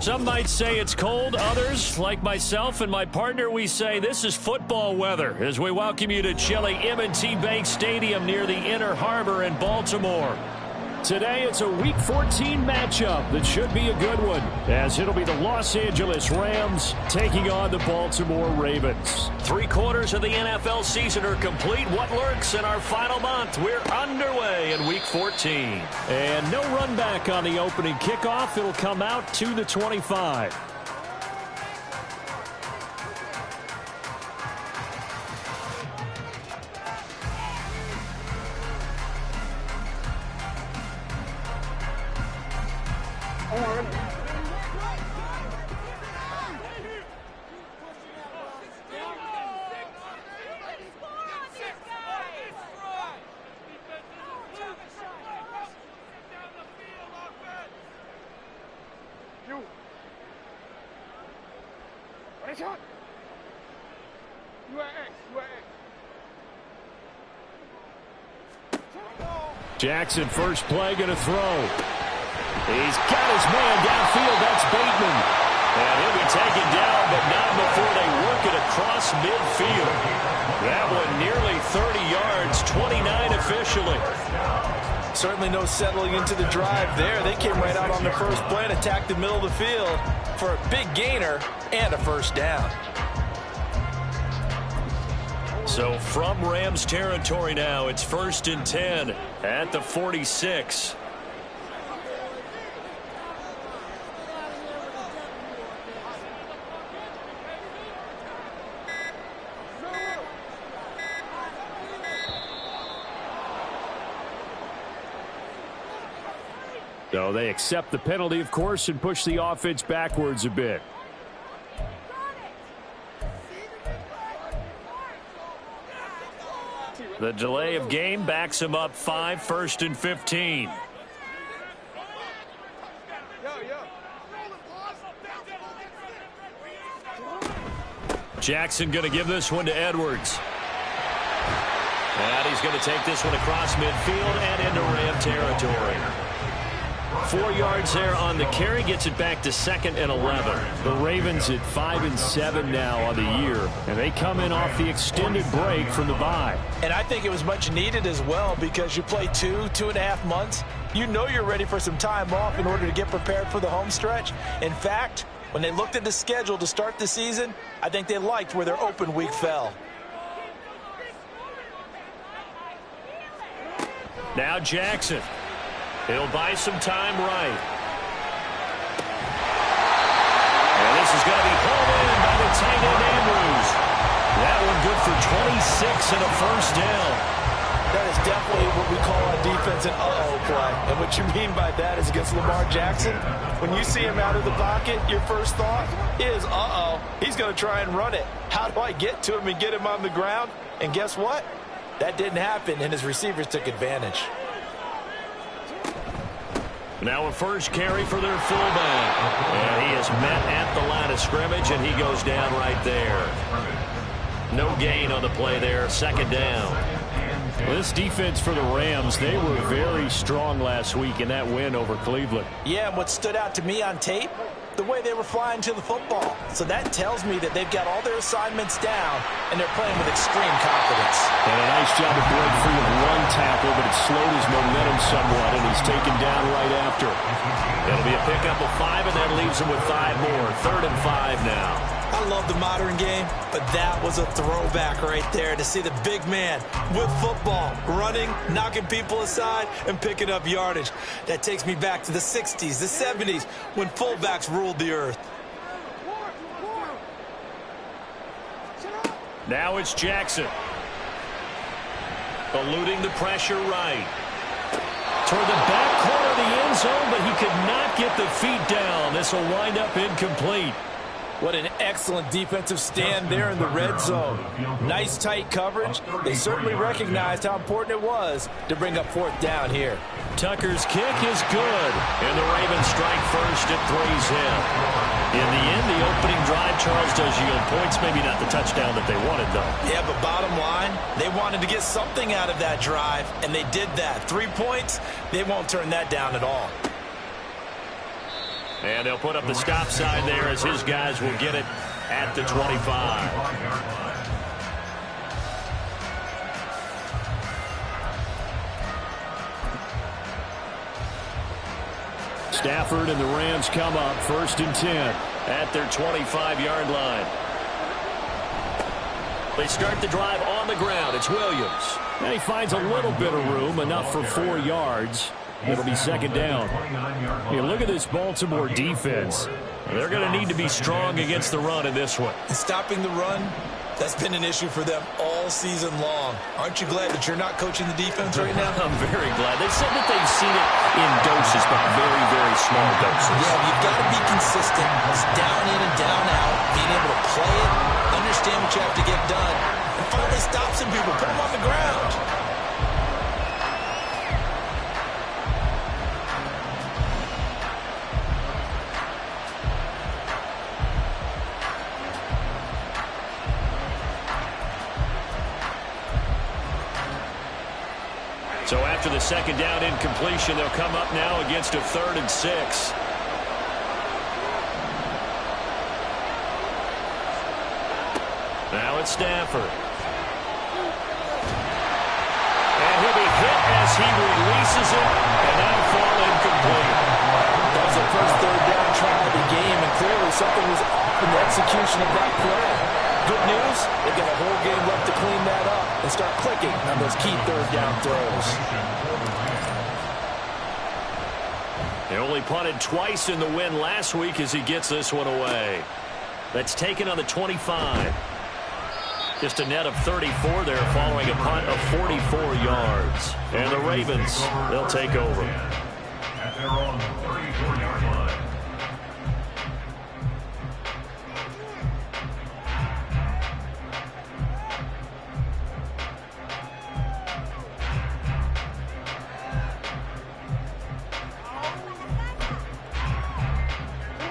Some might say it's cold. Others, like myself and my partner, we say this is football weather as we welcome you to chilly M&T Bank Stadium near the Inner Harbor in Baltimore. Today, it's a Week 14 matchup that should be a good one, as it'll be the Los Angeles Rams taking on the Baltimore Ravens. 3/4 of the NFL season are complete. What lurks in our final month? We're underway in Week 14. And no run back on the opening kickoff. It'll come out to the 25. Jackson, first play, going to throw. He's got his man downfield. That's Bateman. And he'll be taken down, but not before they work it across midfield. That one nearly 30 yards, 29 officially. Certainly no settling into the drive there. They came right out on the first play and attacked the middle of the field for a big gainer and a first down. So from Rams territory now, it's 1st and 10 at the 46. So they accept the penalty, of course, and push the offense backwards a bit. The delay of game backs him up 5, 1st and 15. Jackson going to give this one to Edwards. And he's going to take this one across midfield and into Ram territory. 4 yards there on the carry, gets it back to 2nd and 11. The Ravens at 5 and 7 now on the year, and they come in off the extended break from the bye. And I think it was much needed as well, because you play 2.5 months. You know you're ready for some time off in order to get prepared for the home stretch. In fact, when they looked at the schedule to start the season, I think they liked where their open week fell. Now Jackson. He'll buy some time right. And this is going to be pulled in by the tight end Andrews. That one good for 26 and a first down. That is definitely what we call on defense an uh-oh play. And what you mean by that is against Lamar Jackson, when you see him out of the pocket, your first thought is, uh-oh, he's going to try and run it. How do I get to him and get him on the ground? And guess what? That didn't happen, and his receivers took advantage. Now a first carry for their fullback. And he is met at the line of scrimmage, and he goes down right there. No gain on the play there, 2nd down. Well, this defense for the Rams, they were very strong last week in that win over Cleveland. Yeah, and what stood out to me on tape, the way they were flying to the football. So that tells me that they've got all their assignments down, and they're playing with extreme confidence. And a nice job to break free of one tackle, but it slowed his momentum somewhat, and he's taken down right after. It'll be a pickup of 5, and that leaves him with 5 more. 3rd and 5 now. I love the modern game, but that was a throwback right there to see the big man with football, running, knocking people aside, and picking up yardage. That takes me back to the 60s, the 70s, when fullbacks ruled the earth. Now it's Jackson. Eluding the pressure right. Toward the back corner of the end zone, but he could not get the feet down. This will wind up incomplete. What an excellent defensive stand there in the red zone. Nice tight coverage. They certainly recognized how important it was to bring up 4th down here. Tucker's kick is good, and the Ravens strike first at 3's in. In the end, the opening drive, Charles, does yield points. Maybe not the touchdown that they wanted, though. Yeah, but bottom line, they wanted to get something out of that drive, and they did that. 3 points, they won't turn that down at all. And they'll put up the stop sign there as his guys will get it at the 25. Stafford and the Rams come up 1st and 10 at their 25-yard line. They start the drive on the ground. It's Williams. And he finds a little bit of room, enough for 4 yards. It'll be 2nd down. Hey, look at this Baltimore defense. They're going to need to be strong against the run in this one. Stopping the run, that's been an issue for them all season long. Aren't you glad that you're not coaching the defense right now? I'm very glad. They said that they've seen it in doses, but very, very small doses. Yeah, you've got to be consistent. It's down in and down out. Being able to play it, understand what you have to get done, and finally stop some people, put them on the ground. So after the 2nd down incompletion, they'll come up now against a 3rd and 6. Now it's Stafford. And he'll be hit as he releases it, and that'll fall incomplete. That was the first 3rd down try of the game, and clearly something was off in the execution of that play. Good news, they've got a whole game left to clean that up and start clicking on those key 3rd down throws. He only punted twice in the win last week as he gets this one away. That's taken on the 25. Just a net of 34 there following a punt of 44 yards. And the Ravens, they'll take over. At their own 34-yard line.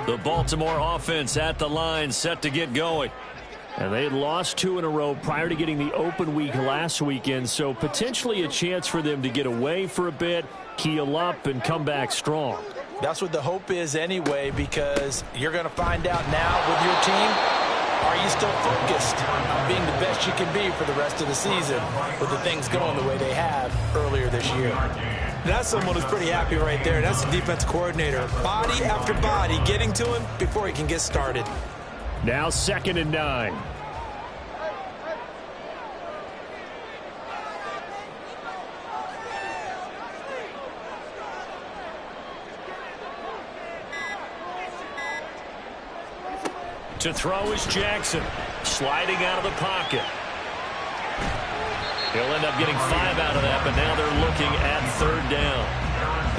The Baltimore offense at the line, set to get going. And they had lost 2 in a row prior to getting the open week last weekend, so potentially a chance for them to get away for a bit, heal up, and come back strong. That's what the hope is anyway, because you're going to find out now with your team, are you still focused on being the best you can be for the rest of the season with the things going the way they have earlier this year? That's someone who's pretty happy right there. That's the defense coordinator. Body after body getting to him before he can get started. Now 2nd and 9. To throw is Jackson, sliding out of the pocket. He'll end up getting 5 out of that, but now they're looking at 3rd down.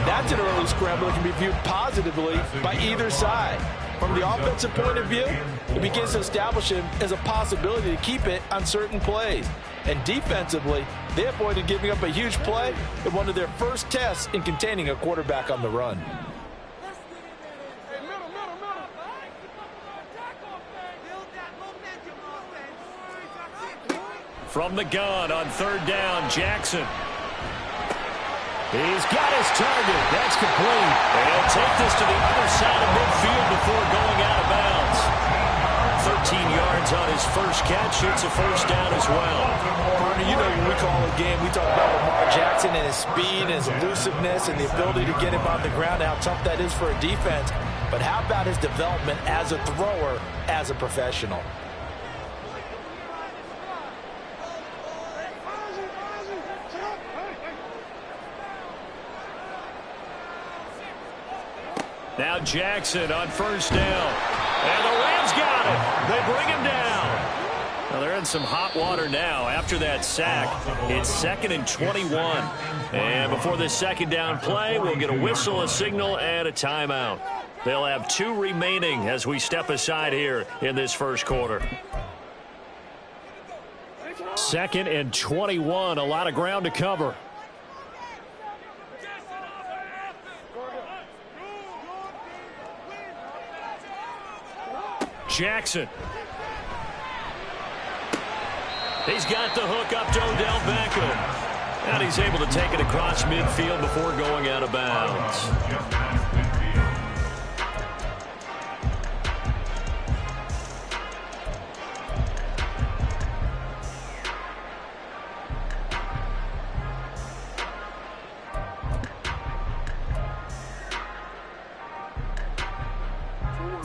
That's an early scramble that can be viewed positively by either side. From the offensive point of view, it begins to establish him as a possibility to keep it on certain plays. And defensively, they avoided giving up a huge play in one of their first tests in containing a quarterback on the run. From the gun on 3rd down, Jackson. He's got his target. That's complete. And he'll take this to the other side of midfield before going out of bounds. 13 yards on his first catch. It's a 1st down as well. Partner, you know when we call a game, we talk about Lamar Jackson and his speed and his elusiveness and the ability to get him on the ground, how tough that is for a defense. But how about his development as a thrower, as a professional? Now Jackson on 1st down. And the Rams got it. They bring him down. Well, they're in some hot water now after that sack. It's 2nd and 21. And before this 2nd down play, we'll get a whistle, a signal, and a timeout. They'll have 2 remaining as we step aside here in this 1st quarter. 2nd and 21. A lot of ground to cover. Jackson. He's got the hook up to Odell Beckham. And he's able to take it across midfield before going out of bounds.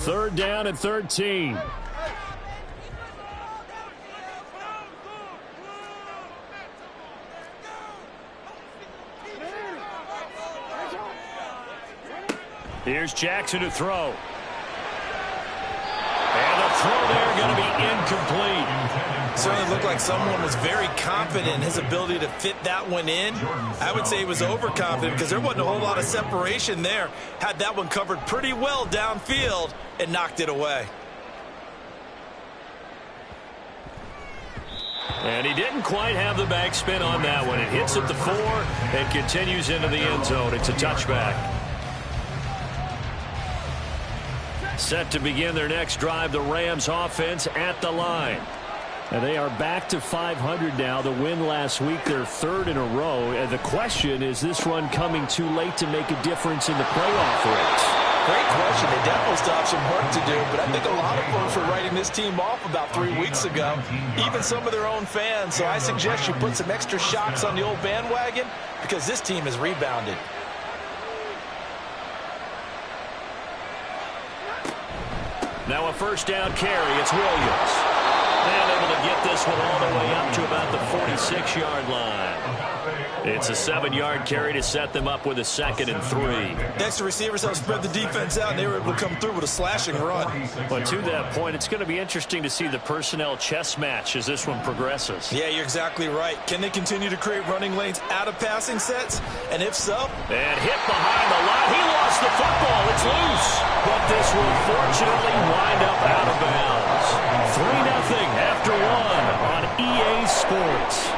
Third down and 13. Here's Jackson to throw. And the throw there going to be incomplete. Certainly looked like someone was very confident in his ability to fit that one in. I would say he was overconfident because there wasn't a whole lot of separation there. Had that one covered pretty well downfield and knocked it away. And he didn't quite have the backspin on that one. It hits at the 4 and continues into the end zone. It's a touchback. Set to begin their next drive, the Rams offense at the line. And they are back to 500 now. The win last week, their third in a row. And the question, is this run coming too late to make a difference in the playoff race? Great question. They definitely still have some work to do, but I think a lot of folks were writing this team off about 3 weeks ago, even some of their own fans. So I suggest you put some extra shocks on the old bandwagon because this team has rebounded. Now a first down carry. It's Williams. And able to get this one all the way up to about the 46-yard line. It's a 7-yard carry to set them up with a 2nd and 3. Next, the receivers have spread the defense out, and they were able to come through with a slashing run. But to that point, it's going to be interesting to see the personnel chess match as this one progresses. Yeah, you're exactly right. Can they continue to create running lanes out of passing sets? And if so? And hit behind the line. He lost the football. It's loose. But this will fortunately wind up out of bounds. 3-0 after 1 on EA Sports.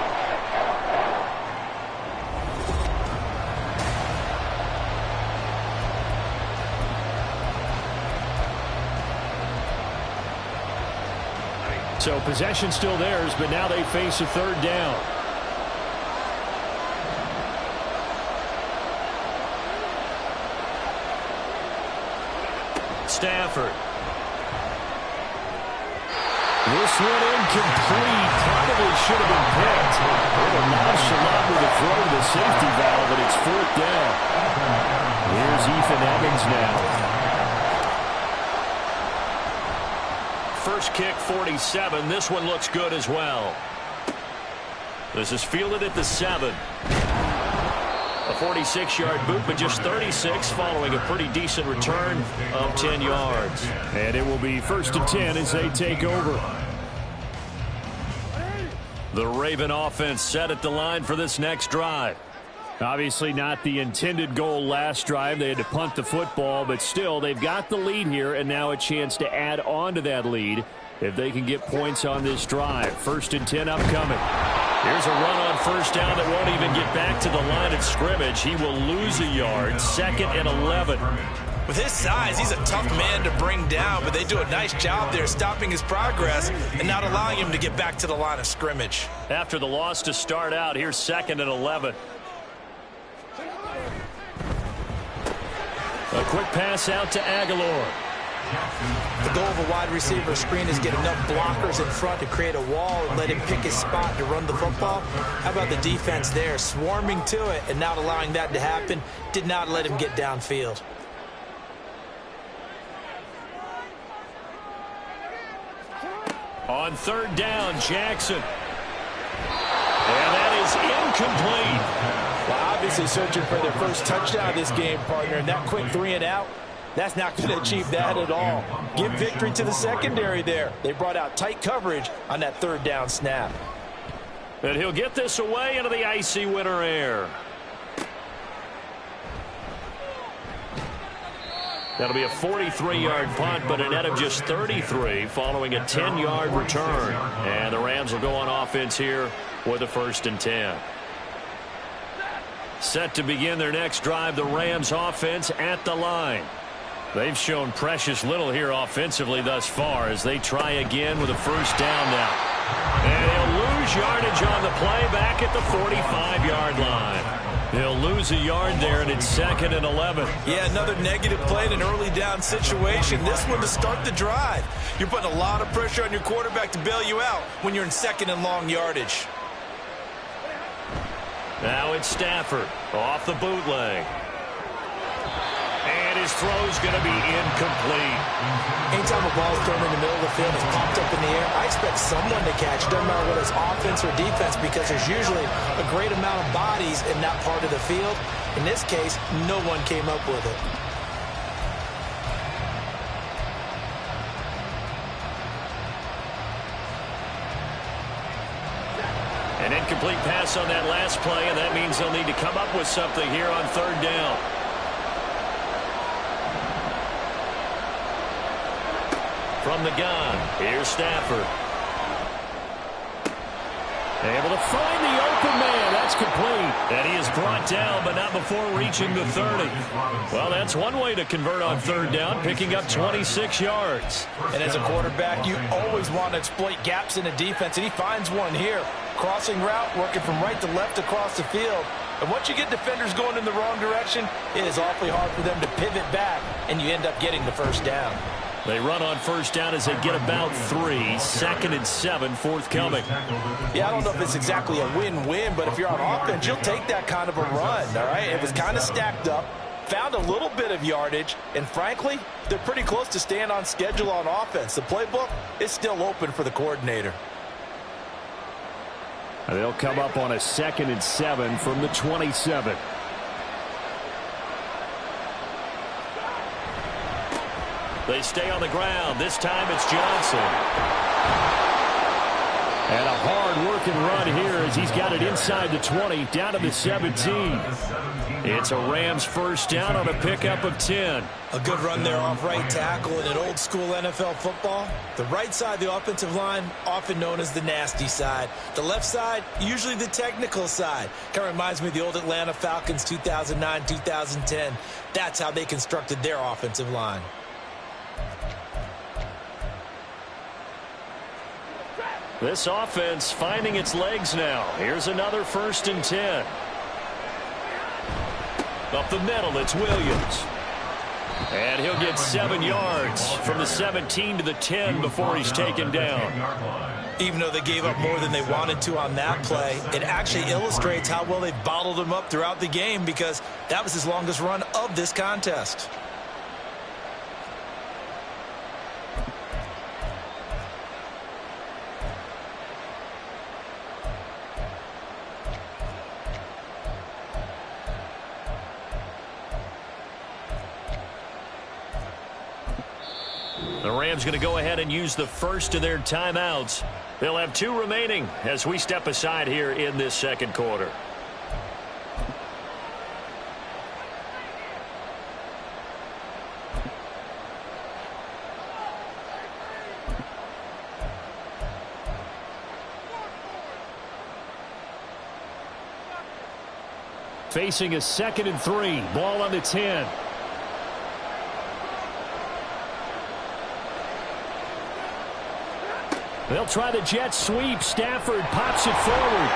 So possession still theirs, but now they face a third down. Stafford. This one incomplete. Probably should have been picked. A little nonchalant with a throw to the safety valve, but it's 4th down. Here's Ethan Evans now. First kick, 47. This one looks good as well. This is fielded at the 7. A 46-yard boot, but just 36 following a pretty decent return of 10 yards. And it will be 1st and 10 as they take over. The Raven offense set at the line for this next drive. Obviously not the intended goal last drive. They had to punt the football, but still they've got the lead here and now a chance to add on to that lead if they can get points on this drive. 1st and 10 upcoming. Here's a run on first down that won't even get back to the line of scrimmage. He will lose a yard. 2nd and 11. With his size, he's a tough man to bring down, but they do a nice job there stopping his progress and not allowing him to get back to the line of scrimmage. After the loss to start out, here's 2nd and 11. A quick pass out to Aguilar. The goal of a wide receiver screen is get enough blockers in front to create a wall and let him pick his spot to run the football. How about the defense there, swarming to it and not allowing that to happen? Did not let him get downfield. On 3rd down, Jackson. And that is incomplete. Well, obviously searching for their first touchdown of this game, partner. And that quick 3 and out, that's not going to achieve that at all. Give victory to the secondary there. They brought out tight coverage on that 3rd down snap. And he'll get this away into the icy winter air. That'll be a 43-yard punt, but a net of just 33 following a 10-yard return. And the Rams will go on offense here with a 1st and 10. Set to begin their next drive, the Rams offense at the line. They've shown precious little here offensively thus far as they try again with a first down now. And he'll lose yardage on the play back at the 45-yard line. He'll lose a yard there, and it's 2nd and 11. Yeah, another negative play in an early down situation. This one to start the drive. You're putting a lot of pressure on your quarterback to bail you out when you're in 2nd and long yardage. Now it's Stafford off the bootleg. And his throw's going to be incomplete. Anytime a ball's thrown in the middle of the field, it's popped up in the air, I expect someone to catch. Doesn't matter whether it's offense or defense, because there's usually a great amount of bodies in that part of the field. In this case, no one came up with it. An incomplete pass on that last play, and that means they'll need to come up with something here on third down. From the gun, here's Stafford. Able to find the open man. That's complete. And he is brought down, but not before reaching the 30. Well, that's one way to convert on third down, picking up 26 yards. And as a quarterback, you always want to exploit gaps in the defense, and he finds one here. Crossing route, working from right to left across the field. And once you get defenders going in the wrong direction, it is awfully hard for them to pivot back, and you end up getting the first down. They run on first down as they get about 3. 2nd and 7 forthcoming. Yeah, I don't know if it's exactly a win-win, but if you're on offense, you'll take that kind of a run, all right? It was kind of stacked up, found a little bit of yardage, and frankly, they're pretty close to staying on schedule on offense. The playbook is still open for the coordinator. They'll come up on a 2nd and 7 from the 27. They stay on the ground. This time it's Johnson. And a hard-working run here as he's got it inside the 20, down to the 17. It's a Rams first down on a pickup of 10. A good run there off right tackle in an old-school NFL football. The right side of the offensive line, often known as the nasty side. The left side, usually the technical side. Kind of reminds me of the old Atlanta Falcons 2009-2010. That's how they constructed their offensive line. This offense finding its legs now. Here's another 1st and 10. Up the middle, it's Williams. And he'll get 7 yards from the 17 to the 10 before he's taken down. Even though they gave up more than they wanted to on that play, it actually illustrates how well they've bottled him up throughout the game, because that was his longest run of this contest. The Rams going to go ahead and use the first of their timeouts. They'll have 2 remaining as we step aside here in this second quarter. Facing a 2nd and 3. Ball on the 10. They'll try the jet sweep. Stafford pops it forward.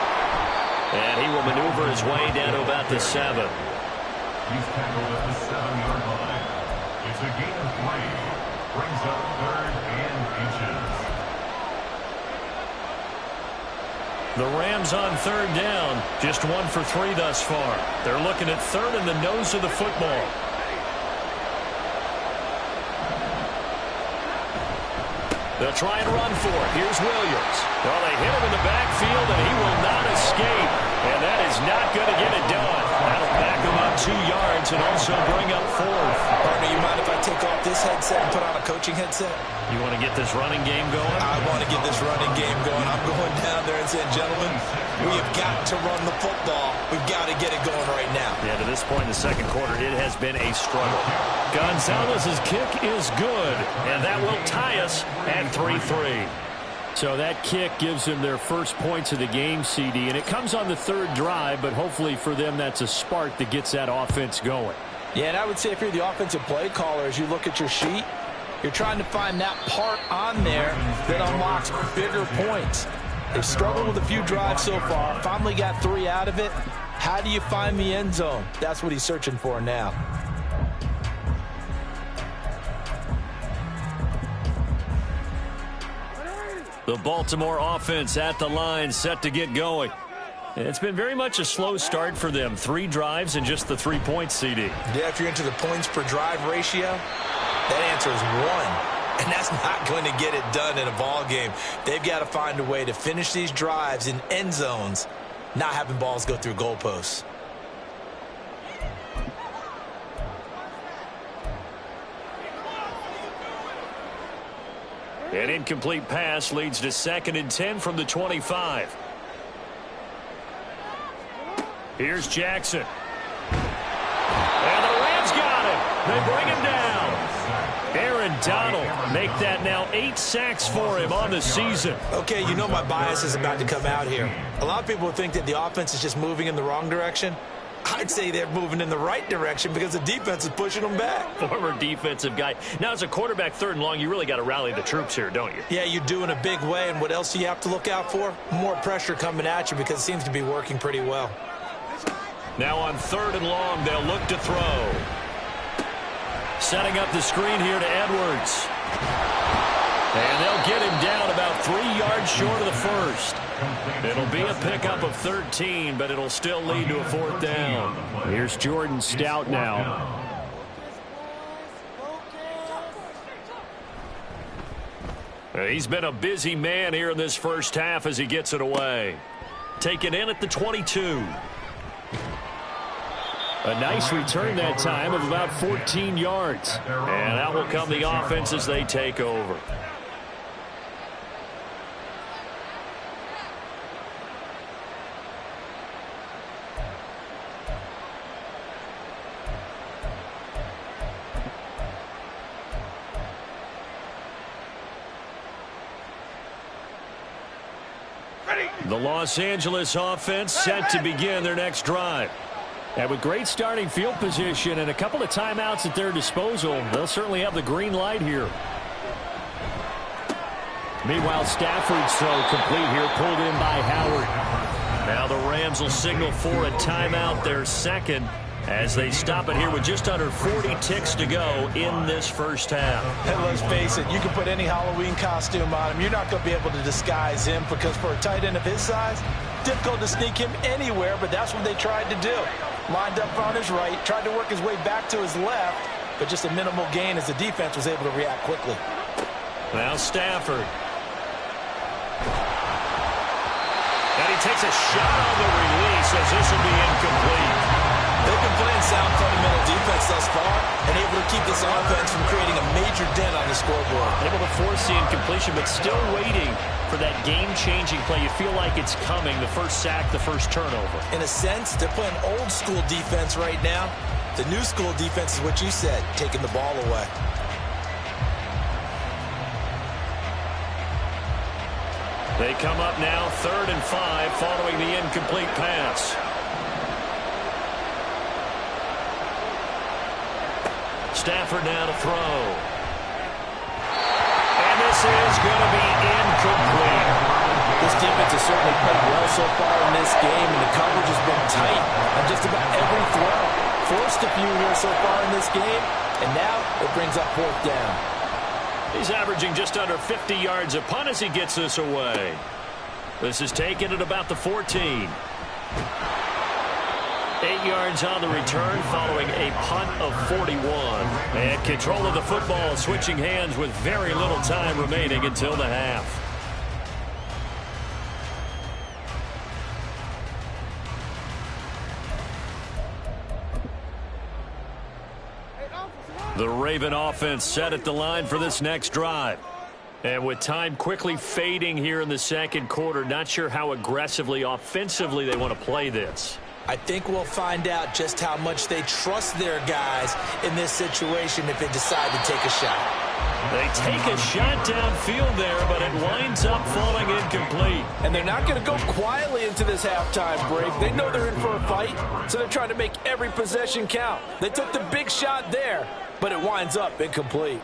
And he will maneuver his way down to about the 7. He's tackled at the 7-yard line. It's a gain of 3. Brings up 3rd and inches. The Rams on third down. Just 1 for 3 thus far. They're looking at 3rd in the nose of the football. They'll try and run for it. Here's Williams. Well, they hit him in the backfield, and he will not escape. And that is not going to get it done. That'll back him up 2 yards and also bring up 4th. Partner, you mind if I take off this headset and put on a coaching headset? You want to get this running game going? I want to get this running game going. I'm going down there and saying, gentlemen, we have got to run the football. We've got to get it going right now. Yeah, to this point in the second quarter, it has been a struggle. Gonzalez's kick is good, and that will tie us at 3-3. So that kick gives them their first points of the game, CD, and it comes on the 3rd drive, but hopefully for them that's a spark that gets that offense going. Yeah, and I would say if you're the offensive play caller, as you look at your sheet, you're trying to find that part on there that unlocks bigger points. They've struggled with a few drives so far, finally got 3 out of it. How do you find the end zone? That's what he's searching for now. The Baltimore offense at the line, set to get going. It's been very much a slow start for them. 3 drives and just the 3 points, CD. Yeah, if you're into the points per drive ratio, that answer is 1. And that's not going to get it done in a ball game. They've got to find a way to finish these drives in end zones, not having balls go through goalposts. An incomplete pass leads to 2nd and 10 from the 25. Here's Jackson. And the Rams got him. They bring him down. Aaron Donald make that now 8 sacks for him on the season. Okay, you know my bias is about to come out here. A lot of people think that the offense is just moving in the wrong direction. I'd say they're moving in the right direction because the defense is pushing them back. Former defensive guy. Now, as a quarterback 3rd and long, you really got to rally the troops here, don't you? Yeah, you do in a big way. And what else do you have to look out for? More pressure coming at you because it seems to be working pretty well. Now on 3rd and long, they'll look to throw. Setting up the screen here to Edwards. And they'll get him down about 3 yards short of the first. It'll be a pickup of 13, but it'll still lead to a 4th down. Here's Jordan Stout now. He's been a busy man here in this first half as he gets it away. Taken in at the 22. A nice return that time of about 14 yards. And out will come the offense as they take over. The Los Angeles offense set to begin their next drive. And with great starting field position and a couple of timeouts at their disposal, they'll certainly have the green light here. Meanwhile, Stafford's throw complete here, pulled in by Howard. Now the Rams will signal for a timeout, their 2nd, as they stop it here with just under 40 ticks to go in this first half. And let's face it, you can put any Halloween costume on him. You're not going to be able to disguise him because for a tight end of his size, difficult to sneak him anywhere, but that's what they tried to do. Lined up on his right, tried to work his way back to his left, but just a minimal gain as the defense was able to react quickly. Now Stafford. And he takes a shot on the release as this will be incomplete. They've been playing sound fundamental defense thus far and able to keep this offense from creating a major dent on the scoreboard. Able to force the incompletion, but still waiting for that game-changing play. You feel like it's coming, the first sack, the first turnover. In a sense, they're playing old-school defense right now. The new-school defense is what you said, taking the ball away. They come up now 3rd and 5 following the incomplete pass. Stafford now to throw. And this is going to be incomplete. This defense has certainly played well so far in this game, and the coverage has been tight on just about every throw. Forced a few here so far in this game, and now it brings up 4th down. He's averaging just under 50 yards a punt as he gets this away. This is taken at about the 14. 8 yards on the return following a punt of 41. And control of the football switching hands with very little time remaining until the half. The Raven offense set at the line for this next drive. And with time quickly fading here in the 2nd quarter, not sure how aggressively, offensively they want to play this. I think we'll find out just how much they trust their guys in this situation if they decide to take a shot. They take a shot downfield there, but it winds up falling incomplete. And they're not going to go quietly into this halftime break. They know they're in for a fight, so they're trying to make every possession count. They took the big shot there, but it winds up incomplete.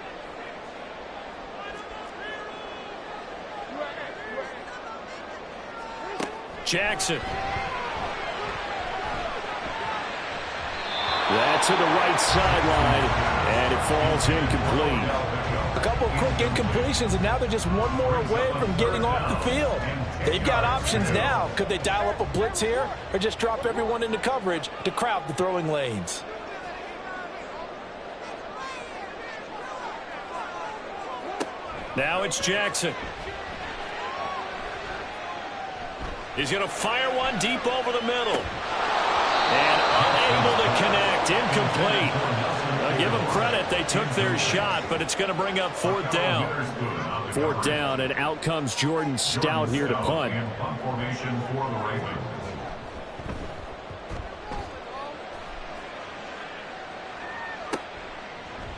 That to the right sideline, and it falls incomplete. A couple of quick incompletions, and now they're just one more away from getting off the field. They've got options now. Could they dial up a blitz here or just drop everyone into coverage to crowd the throwing lanes? Now it's Jackson. He's going to fire one deep over the middle. And unable to connect. Incomplete. I'll give them credit. They took their shot, but it's going to bring up fourth down. Fourth down, and out comes Jordan Stout here to punt.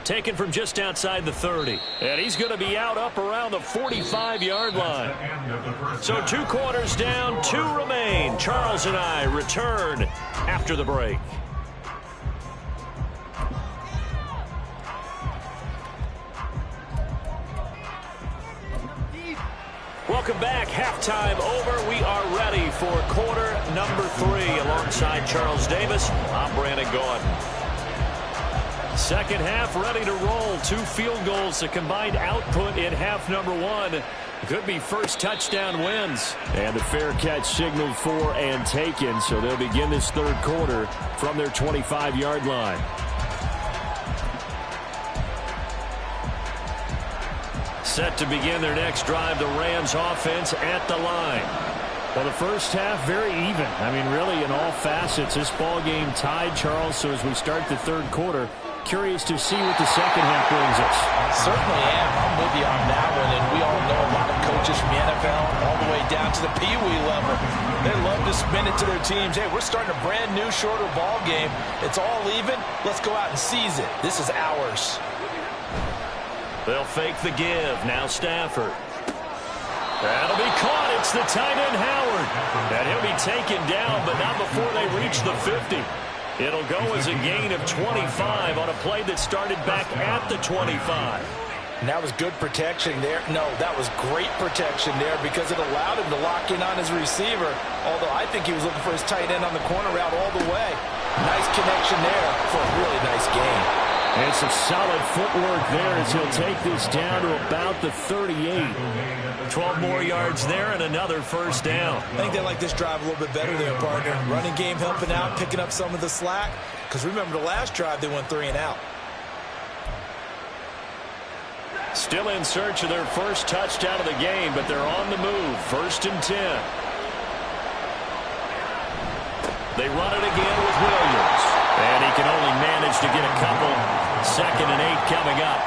Taken from just outside the 30. And he's going to be out up around the 45-yard line. So 2 quarters down, 2 remain. Charles and I return after the break. Welcome back. Halftime over. We are ready for quarter number 3. Alongside Charles Davis, I'm Brandon Gaudin. Second half ready to roll. 2 field goals, a combined output in half number 1. Could be first touchdown wins. And the fair catch signaled for and taken, so they'll begin this third quarter from their 25-yard line. Set to begin their next drive, the Rams offense at the line. Well, the first half, very even. I mean, really, in all facets, this ball game tied, Charles. So as we start the third quarter, curious to see what the second half brings us. Certainly am. I'm with you on that one. And we all know a lot of coaches from the NFL all the way down to the Pee Wee level. They love to spin it to their teams. Hey, we're starting a brand new, shorter ball game. It's all even. Let's go out and seize it. This is ours. They'll fake the give. Now Stafford. That'll be caught. It's the tight end Howard. And he'll be taken down, but not before they reach the 50. It'll go as a gain of 25 on a play that started back at the 25. And that was good protection there. No, that was great protection there because it allowed him to lock in on his receiver, although I think he was looking for his tight end on the corner route all the way. Nice connection there for a really nice gain. And some solid footwork there as he'll take this down to about the 38. 12 more yards there and another first down. I think they like this drive a little bit better there, partner. Running game helping out, picking up some of the slack. Because remember the last drive, they went 3 and out. Still in search of their first touchdown of the game, but they're on the move. 1st and 10. They run it again with Williams. And he can only manage to get a couple. 2nd and 8 coming up.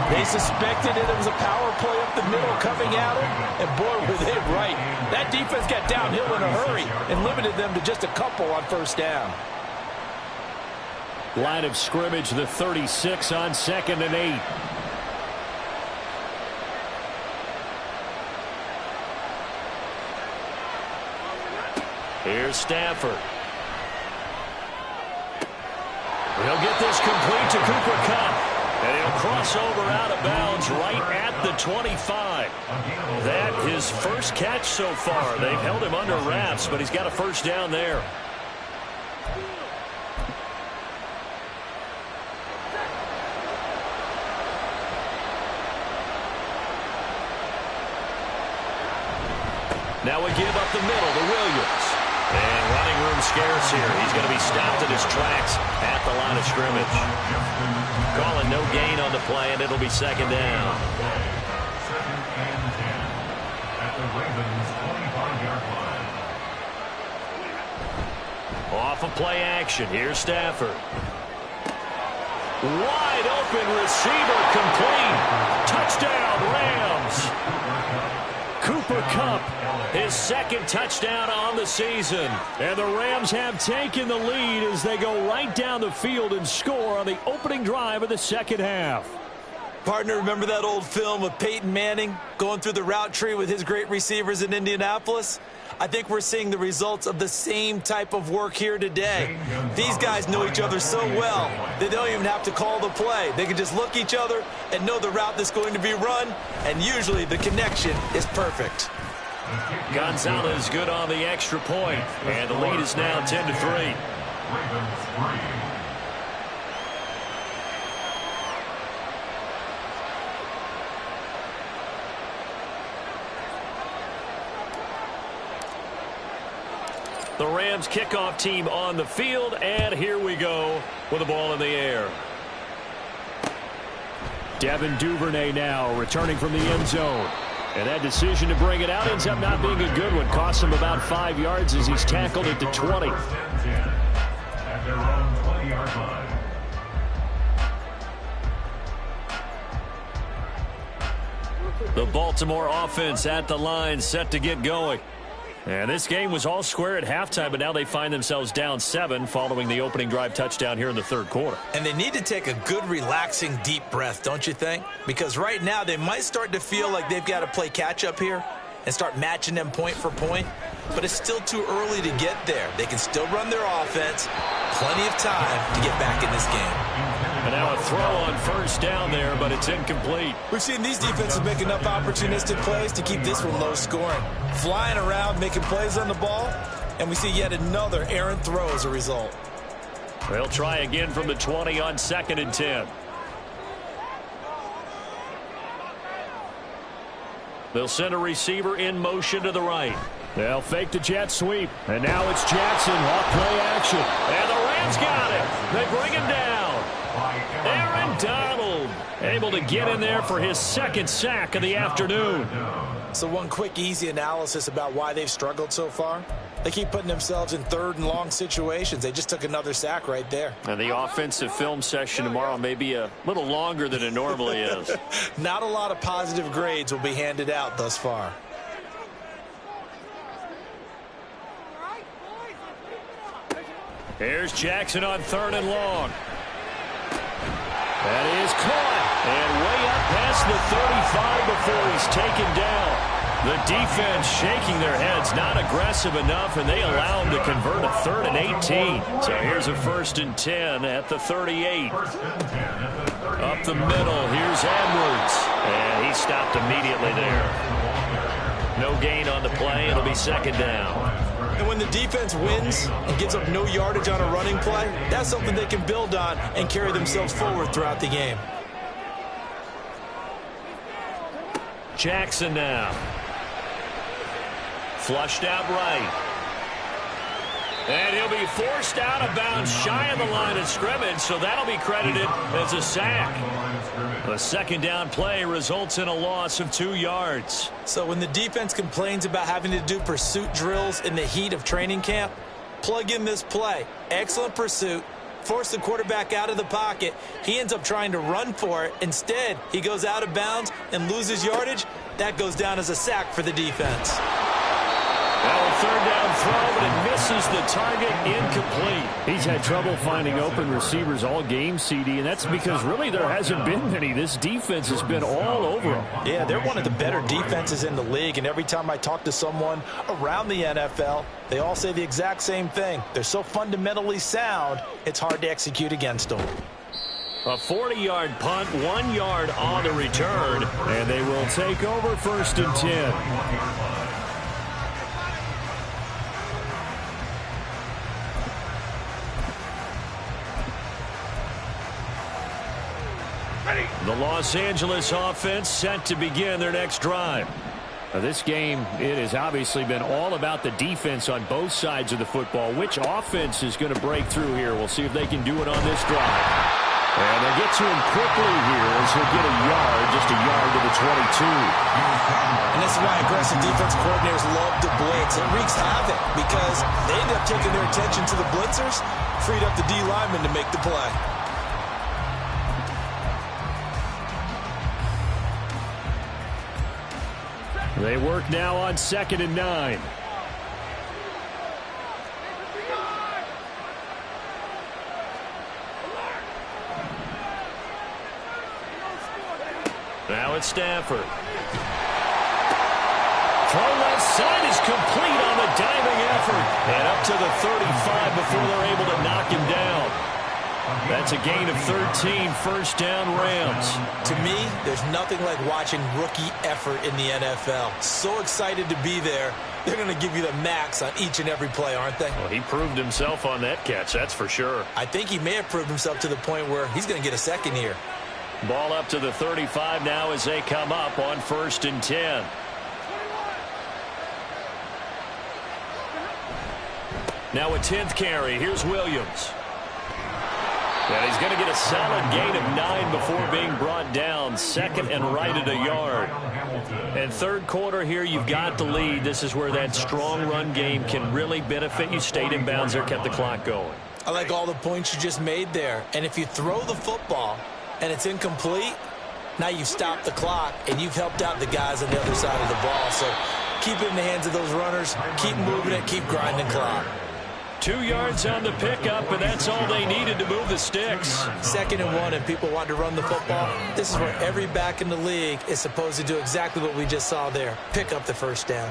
They suspected it was a power play up the middle coming at him. And boy, were they right. That defense got downhill in a hurry and limited them to just a couple on first down. Line of scrimmage, the 36 on 2nd and 8. Here's Stafford. He'll get this complete to Cooper Kupp. And he'll cross over out of bounds right at the 25. That his first catch so far. They've held him under wraps, but he's got a first down there. Now we give up the middle to Williams. And running room scarce here. He's going to be stopped in his tracks at the line of scrimmage. Calling no gain on the play, and it'll be 2nd down. 2nd and 10 at the Ravens' 25-yard line. Off of play action. Here's Stafford. Wide open receiver complete. Touchdown, Rams. Cooper Kupp, his 2nd touchdown on the season. And the Rams have taken the lead as they go right down the field and score on the opening drive of the second half. Partner, remember that old film of Peyton Manning going through the route tree with his great receivers in Indianapolis? I think we're seeing the results of the same type of work here today. These guys know each other so well, they don't even have to call the play. They can just look each other and know the route that's going to be run, and usually the connection is perfect. Gonzalez good on the extra point, and the lead is now 10-3. Ravens 3, The Rams kickoff team on the field, and here we go with the ball in the air. Devin Duvernay now returning from the end zone. And that decision to bring it out ends up not being a good one. Costs him about 5 yards as he's tackled at the 20. At their own 20-yard line. The Baltimore offense at the line, set to get going. And this game was all square at halftime, but now they find themselves down 7 following the opening drive touchdown here in the third quarter. And they need to take a good, relaxing, deep breath, don't you think? Because right now they might start to feel like they've got to play catch-up here and start matching them point for point. But it's still too early to get there. They can still run their offense. Plenty of time to get back in this game. And now a throw on first down there, but it's incomplete. We've seen these defenses make enough opportunistic plays to keep this one low scoring. Flying around, making plays on the ball, and we see yet another errant throw as a result. They'll try again from the 20 on 2nd and 10. They'll send a receiver in motion to the right. They'll fake the jet sweep, and now it's Jackson off play action. And the Rams got it. They bring him down. Aaron Donald able to get in there for his 2nd sack of the afternoon. So one quick, easy analysis about why they've struggled so far. They keep putting themselves in 3rd and long situations. They just took another sack right there. And the offensive film session tomorrow may be a little longer than it normally is. Not a lot of positive grades will be handed out thus far. Here's Jackson on 3rd and long. That is caught. And way up past the 35 before he's taken down. The defense shaking their heads, not aggressive enough, and they allow him to convert a 3rd and 18. So here's a 1st and 10 at the 38. Up the middle, here's Edwards. And he stopped immediately there. No gain on the play. It'll be 2nd down. And when the defense wins and gives up no yardage on a running play, that's something they can build on and carry themselves forward throughout the game. Jackson now. Flushed out right. And he'll be forced out of bounds shy of the line of scrimmage, so that'll be credited as a sack. The 2nd down play results in a loss of 2 yards. So when the defense complains about having to do pursuit drills in the heat of training camp, plug in this play. Excellent pursuit. Force the quarterback out of the pocket. He ends up trying to run for it. Instead, he goes out of bounds and loses yardage. That goes down as a sack for the defense. Now a 3rd down throw, but it misses the target, incomplete. He's had trouble finding open receivers all game, CD, and that's because really there hasn't been many. This defense has been all over them. Yeah, they're one of the better defenses in the league, and every time I talk to someone around the NFL, they all say the exact same thing. They're so fundamentally sound, it's hard to execute against them. A 40-yard punt, 1 yard on the return, and they will take over 1st and 10. The Los Angeles offense set to begin their next drive. Now this game, it has obviously been all about the defense on both sides of the football. Which offense is going to break through here? We'll see if they can do it on this drive. And they'll get to him quickly here as he'll get a yard, just a yard to the 22. And this is why aggressive defense coordinators love to blitz. It wreaks havoc because they end up taking their attention to the blitzers, freed up the D lineman to make the play. They work now on 2nd and 9. Now it's Stafford. Throw left side is complete on the diving effort. And up to the 35 before they're able to knock him down. That's a gain of 13, 1st down Rams. To me, there's nothing like watching rookie effort in the NFL. So excited to be there. They're going to give you the max on each and every play, aren't they? Well, he proved himself on that catch, that's for sure. I think he may have proved himself to the point where he's going to get a second here. Ball up to the 35 now as they come up on 1st and 10. Now a 10th carry. Here's Williams. And he's going to get a solid gain of 9 before being brought down. Second and right at a yard. And third quarter here, you've got the lead. This is where that strong run game can really benefit you. Stayed in bounds there, kept the clock going. I like all the points you just made there. And if you throw the football and it's incomplete, now you've stopped the clock and you've helped out the guys on the other side of the ball. So keep it in the hands of those runners. Keep moving it. Keep grinding clock. 2 yards on the pickup, and that's all they needed to move the sticks. 2nd and 1, and people want to run the football. This is where every back in the league is supposed to do exactly what we just saw there. Pick up the first down.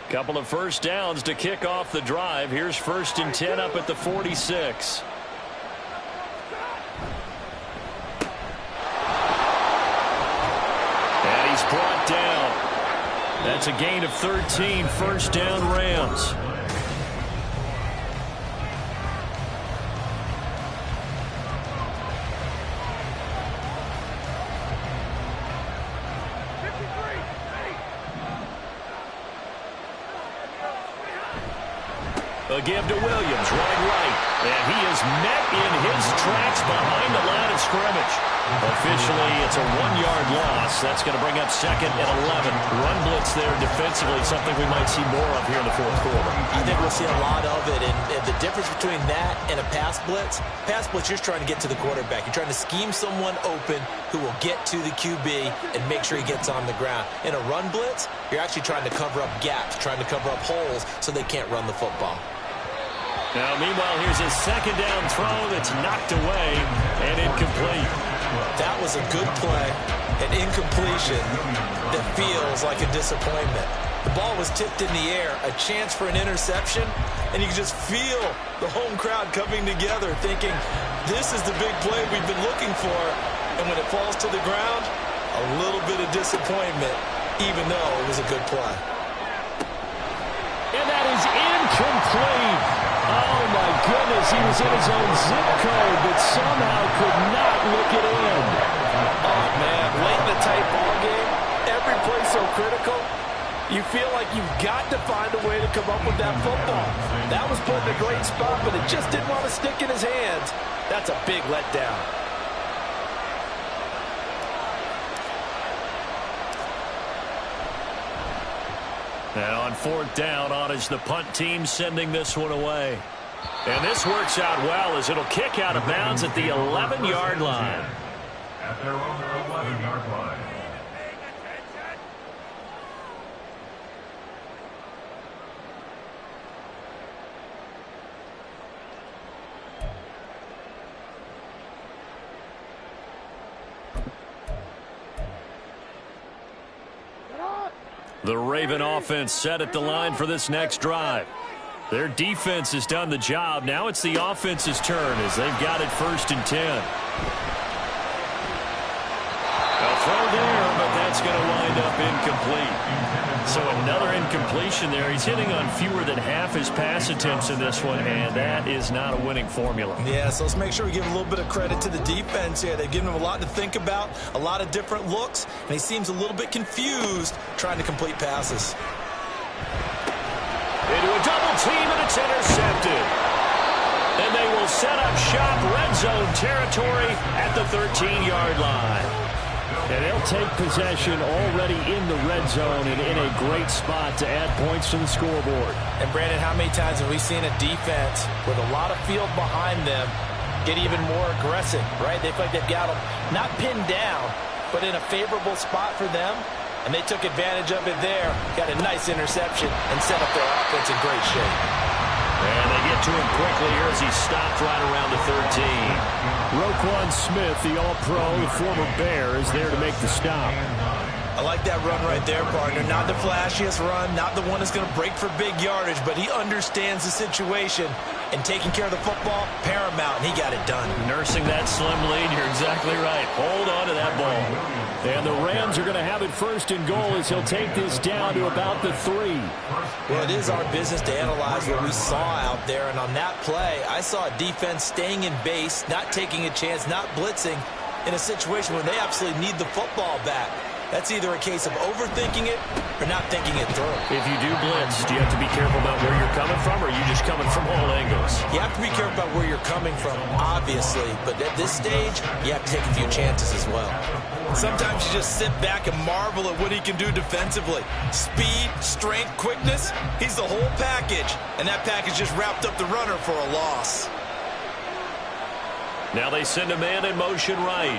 Couple of first downs to kick off the drive. Here's 1st and 10 up at the 46. And he's brought down. That's a gain of 13. First down, Rams. A give to Williams, right. And he is met in his tracks behind the line of scrimmage. Officially, it's a 1-yard loss. That's going to bring up 2nd and 11. Run blitz there defensively, something we might see more of here in the fourth quarter. I think we'll see a lot of it. And the difference between that and a pass blitz, you're trying to get to the quarterback. You're trying to scheme someone open who will get to the QB and make sure he gets on the ground. In a run blitz, you're actually trying to cover up gaps, trying to cover up holes so they can't run the football. Now, meanwhile, here's a 2nd down throw that's knocked away and incomplete. That was a good play, an incompletion that feels like a disappointment. The ball was tipped in the air, a chance for an interception, and you can just feel the home crowd coming together thinking, this is the big play we've been looking for. And when it falls to the ground, a little bit of disappointment, even though it was a good play. And that is incomplete. Oh, my goodness, he was in his own zip code, but somehow could not look it in. Oh, man, late in the tight ball game, every play so critical, you feel like you've got to find a way to come up with that football. That was put in a great spot, but it just didn't want to stick in his hands. That's a big letdown. And on 4th down, on is the punt team sending this one away. And this works out well as it'll kick out of bounds at the 11-yard line. At their own 11-yard line. The Raven offense set at the line for this next drive. Their defense has done the job. Now it's the offense's turn as they've got it 1st and 10. A throw there, but that's going to wind up incomplete. So another incompletion there. He's hitting on fewer than half his pass attempts in this one, and that is not a winning formula. Yeah, so let's make sure we give a little bit of credit to the defense here. They've given him a lot to think about, a lot of different looks, and he seems a little bit confused trying to complete passes. Into a double team, and it's intercepted. And they will set up shop, red zone territory at the 13-yard line. And they'll take possession already in the red zone and in a great spot to add points to the scoreboard. And, Brandon, how many times have we seen a defense with a lot of field behind them get even more aggressive, right? They feel like they've got them not pinned down, but in a favorable spot for them. And they took advantage of it there, got a nice interception, and set up their offense in great shape. And they get to him quickly here as he stopped right around the 13. Roquan Smith, the All-Pro, the former Bear, is there to make the stop. I like that run right there, partner. Not the flashiest run, not the one that's going to break for big yardage, but he understands the situation, and taking care of the football, paramount, and he got it done. Nursing that slim lead, you're exactly right. Hold on to that ball. And the Rams are going to have it 1st and goal as he'll take this down to about the 3. Well, it is our business to analyze what we saw out there, and on that play, I saw a defense staying in base, not taking a chance, not blitzing, in a situation where they absolutely need the football back. That's either a case of overthinking it or not thinking it through. If you do blitz, do you have to be careful about where you're coming from, or are you just coming from all angles? You have to be careful about where you're coming from, obviously, but at this stage, you have to take a few chances as well. Sometimes you just sit back and marvel at what he can do defensively. Speed, strength, quickness, he's the whole package, and that package just wrapped up the runner for a loss. Now they send a man in motion right.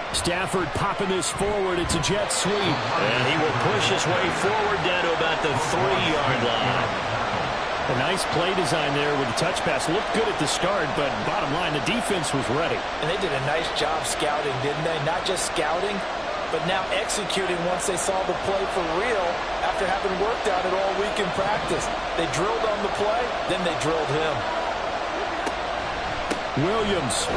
Stafford popping this forward. It's a jet sweep. And he will push his way forward down to about the 3-yard line. A nice play design there with the touch pass. Looked good at the start, but bottom line, the defense was ready. And they did a nice job scouting, didn't they? Not just scouting, but now executing once they saw the play for real after having worked on it all week in practice. They drilled on the play, then they drilled him. Williams.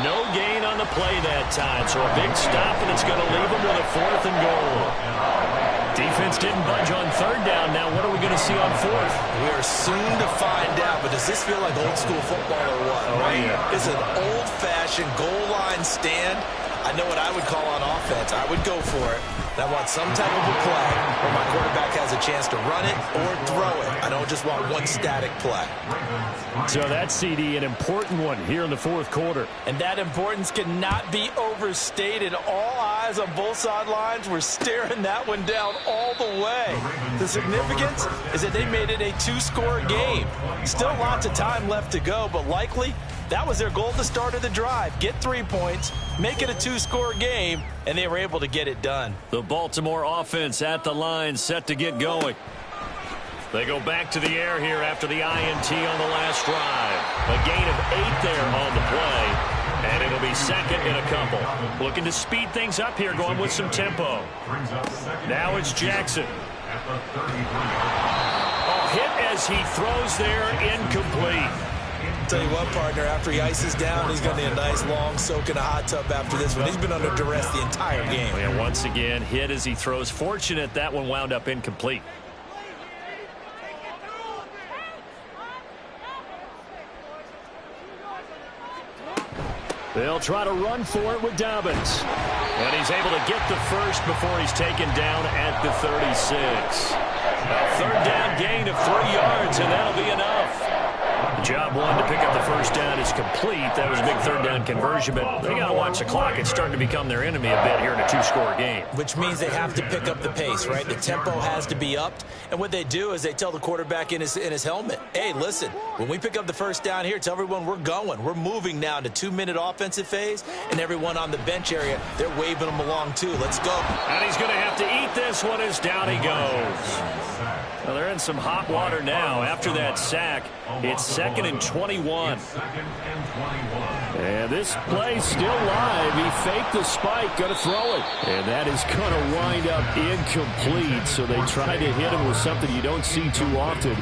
No gain on the play that time, so a big stop, and it's going to leave him with a 4th and goal. Defense didn't budge on 3rd down. Now what are we going to see on 4th? We are soon to find out, but does this feel like old school football or what? Right? Yeah. It's an old-fashioned goal line stand. I know what I would call on offense. I would go for it. I want some type of a play where my quarterback has a chance to run it or throw it. I don't just want one static play. So that's, CD, an important one here in the 4th quarter. And that importance cannot be overstated. All eyes on both sidelines were staring that one down all the way. The significance is that they made it a 2-score game. Still lots of time left to go, but likely that was their goal at the start of the drive. Get 3 points, make it a 2-score game, and they were able to get it done. The Baltimore offense at the line, set to get going. They go back to the air here after the INT on the last drive. A gain of 8 there on the play, and it'll be 2nd and a couple. Looking to speed things up here, going with some tempo. Now it's Jackson. Oh, hit as he throws there, incomplete. Tell you what, partner, after he ices down, he's going to need a nice long soak in a hot tub after this one. He's been under duress the entire game. And once again, hit as he throws. Fortunate that one wound up incomplete. They'll try to run for it with Dobbins. And he's able to get the first before he's taken down at the 36. A 3rd down gain of 3 yards, and that'll be enough. Job 1 to pick up the first down is complete. That was a big 3rd down conversion, but they got to watch the clock. It's starting to become their enemy a bit here in a 2-score game. Which means they have to pick up the pace, right? The tempo has to be upped. And what they do is they tell the quarterback in his helmet, hey, listen, when we pick up the first down here, tell everyone we're going. We're moving now to 2-minute offensive phase, and everyone on the bench area, they're waving them along too. Let's go. And he's going to have to eat this one as down he goes. Well, they're in some hot water now. After that sack, it's 2nd and 21. And this play still live. He faked the spike, going to throw it. And that is going to wind up incomplete. So they tried to hit him with something you don't see too often,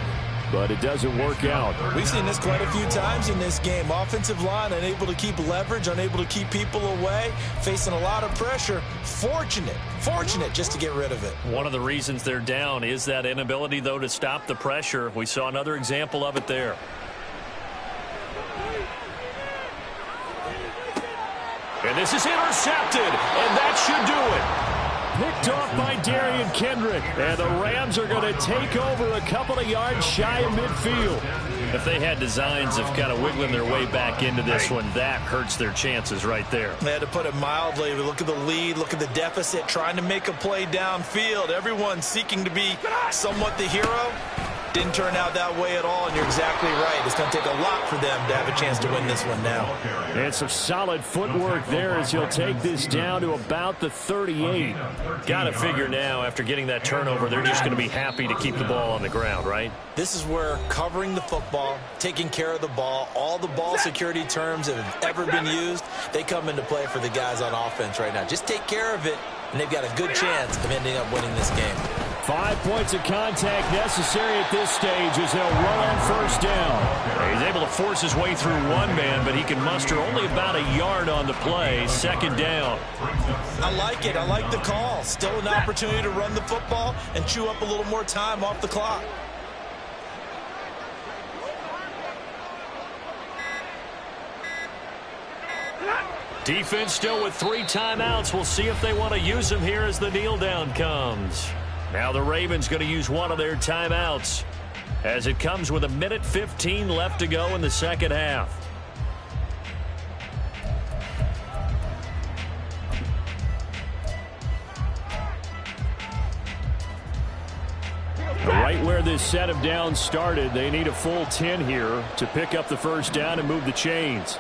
but it doesn't work out. We've seen this quite a few times in this game. Offensive line unable to keep leverage, unable to keep people away, facing a lot of pressure. Fortunate just to get rid of it. One of the reasons they're down is that inability, though, to stop the pressure. We saw another example of it there. And this is intercepted, and that should do it. Picked off by Darian Kendrick. And the Rams are going to take over a couple of yards shy of midfield. If they had designs of kind of wiggling their way back into this one, that hurts their chances right there. They had to put it mildly. Look at the lead, look at the deficit, trying to make a play downfield. Everyone seeking to be somewhat the hero. Didn't turn out that way at all, and you're exactly right. It's going to take a lot for them to have a chance to win this one now. And some solid footwork there as he'll take this down to about the 38. Got to figure now, after getting that turnover, they're just going to be happy to keep the ball on the ground, right? This is where covering the football, taking care of the ball, all the ball security terms that have ever been used, they come into play for the guys on offense right now. Just take care of it, and they've got a good chance of ending up winning this game. 5 points of contact necessary at this stage as they'll run on first down. He's able to force his way through one man, but he can muster only about a yard on the play. 2nd down. I like it. I like the call. Still an opportunity to run the football and chew up a little more time off the clock. Defense still with 3 timeouts. We'll see if they want to use them here as the kneel down comes. Now the Ravens going to use one of their timeouts as it comes with 1:15 left to go in the second half. Right where this set of downs started, they need a full 10 here to pick up the first down and move the chains.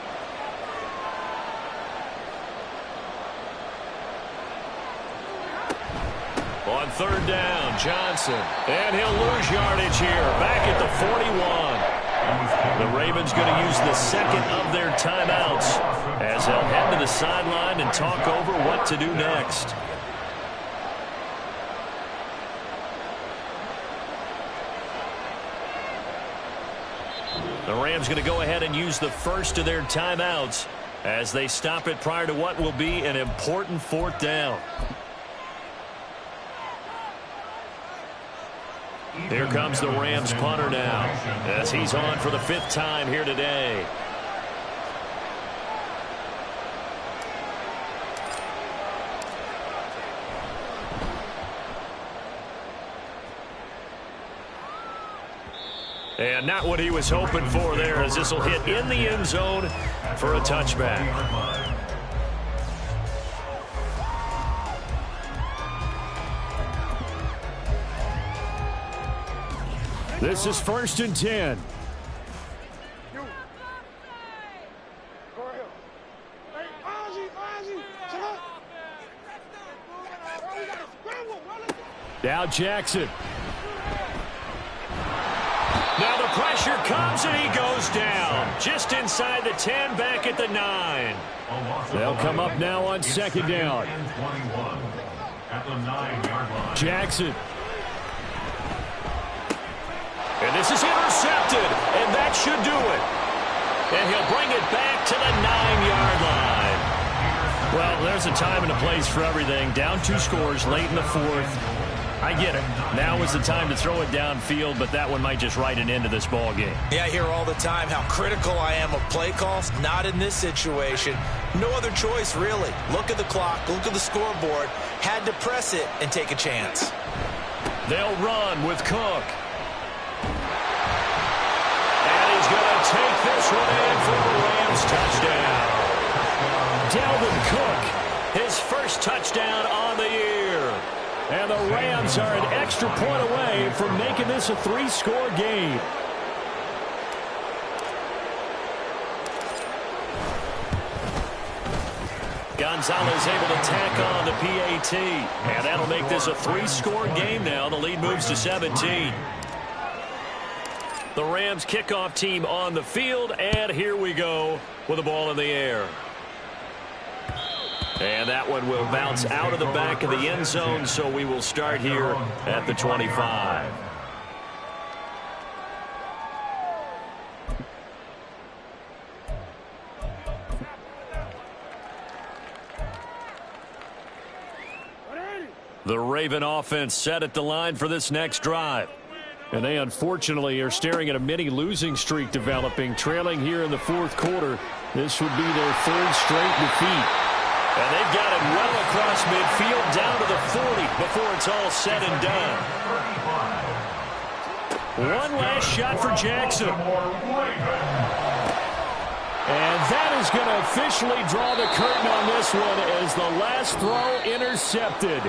On third down, Johnson. And he'll lose yardage here. Back at the 41. The Ravens going to use the second of their timeouts as they'll head to the sideline and talk over what to do next. The Rams going to go ahead and use the first of their timeouts as they stop it prior to what will be an important fourth down. Here comes the Rams punter now as he's on for the 5th time here today. And not what he was hoping for there, as this will hit in the end zone for a touchback. This is 1st and 10. Now Jackson. Now the pressure comes and he goes down. Just inside the 10, back at the 9. They'll come up now on 2nd down. Jackson. And this is intercepted, and that should do it. And he'll bring it back to the 9-yard line. Well, there's a time and a place for everything. Down 2 scores late in the 4th. I get it. Now is the time to throw it downfield, but that one might just write an end to this ball game. Yeah, I hear all the time how critical I am of play calls. Not in this situation. No other choice, really. Look at the clock. Look at the scoreboard. Had to press it and take a chance. They'll run with Cook. He's going to take this one in for the Rams touchdown. Dalvin Cook, his first touchdown on the year. And the Rams are an extra point away from making this a 3-score game. Gonzalez able to tack on the PAT. And that'll make this a 3-score game now. The lead moves to 17. The Rams kickoff team on the field, and here we go with the ball in the air. And that one will bounce out of the back of the end zone, so we will start here at the 25. The Raven offense set at the line for this next drive. And they unfortunately are staring at a mini losing streak developing, trailing here in the 4th quarter. This would be their 3rd straight defeat. And they've got it well across midfield down to the 40 before it's all said and done. One last shot for Jackson. And that is going to officially draw the curtain on this one as the last throw intercepted.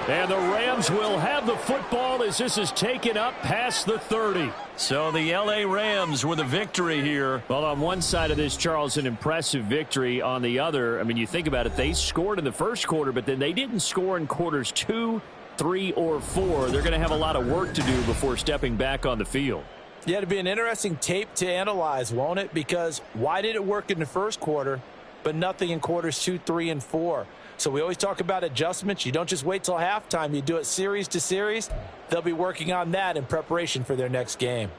And the Rams will have the football as this is taken up past the 30. So the L.A. Rams with a victory here. Well, on one side of this, Charles, an impressive victory. On the other, I mean, you think about it, they scored in the first quarter, but then they didn't score in quarters 2, 3, or 4. They're going to have a lot of work to do before stepping back on the field. Yeah, it'll be an interesting tape to analyze, won't it? Because why did it work in the first quarter, but nothing in quarters 2, 3, and 4? So we always talk about adjustments. You don't just wait till halftime. You do it series to series. They'll be working on that in preparation for their next game.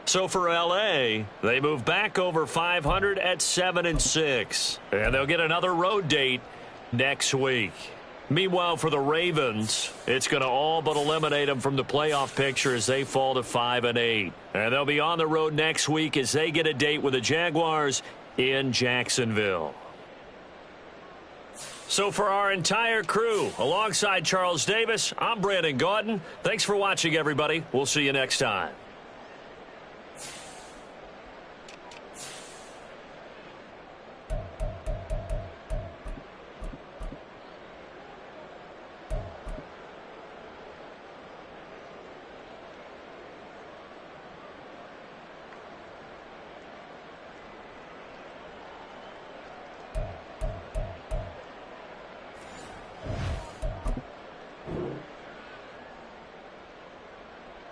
So for L.A., they move back over 500 at 7-6. And they'll get another road date next week. Meanwhile, for the Ravens, it's going to all but eliminate them from the playoff picture as they fall to 5-8. And they'll be on the road next week as they get a date with the Jaguars in Jacksonville. So for our entire crew, alongside Charles Davis, I'm Brandon Gaudin. Thanks for watching, everybody. We'll see you next time.